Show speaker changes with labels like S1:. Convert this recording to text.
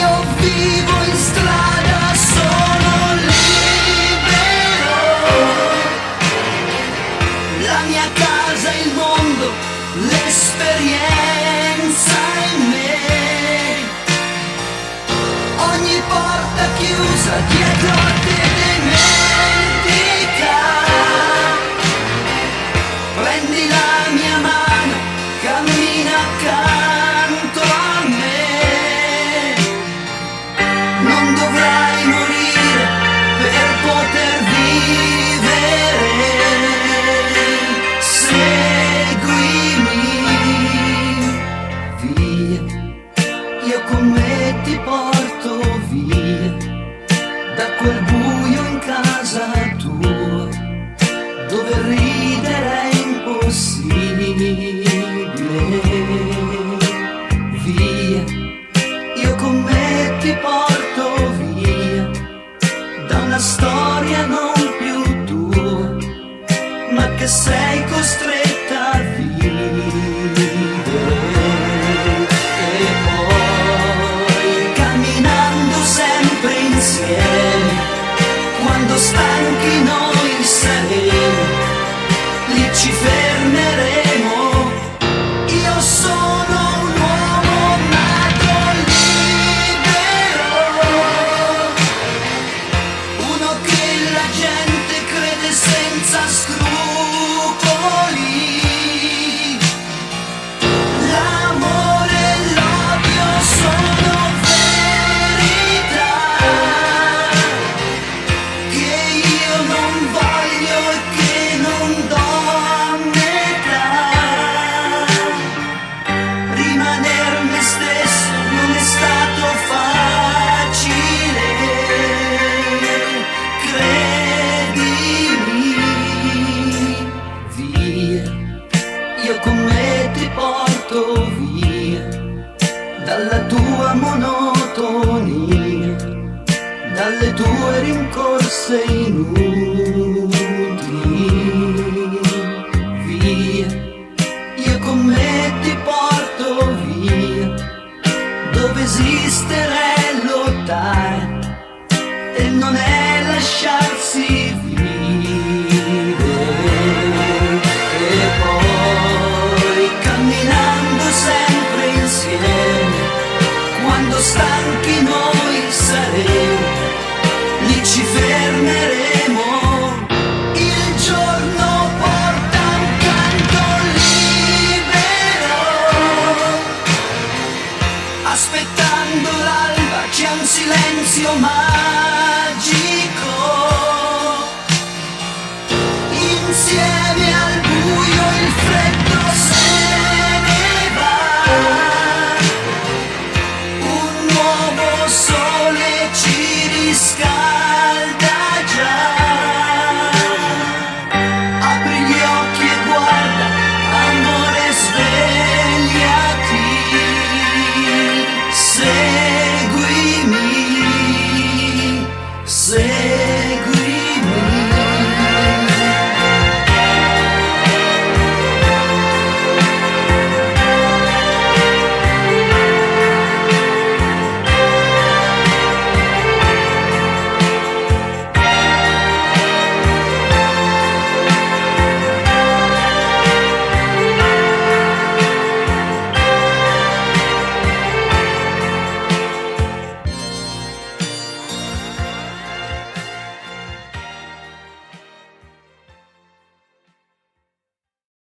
S1: Io vivo in strada, sono libero. La mia casa, il mondo, l'esperienza in me. Ogni porta chiusa dietro a te dimentica. Prendi la mia mano, cammina accanto a me. Non dovrai morire per poter vivere. Seguimi, via, io con me ti porto via, da quel buio in casa tua, dove ridere è impossibile. Via, io con me ti porto via, da una storia non più tua, ma che sei costretta a vivere. E poi, camminando sempre insieme, quando stanchi noi saremo, lì ci fermeremo. Io sono un uomo nato libero, uno che la gente crede senza scrupoli. L'amore e l'odio sono verità che io non voglio e che non do a metà. Rimaner me stesso non è stato facile, credimi. Via, io con me ti porto via, dalla tua monotonia, dalle tue rincorse inutili. Via, io con me ti porto via, dove esistere è lottare e non è lasciarsi vivere. E poi, camminando sempre insieme, quando stanchi noi saremo, lì ci fermeremo. Il giorno porta un canto libero, aspettando l'alba c'è un silenzio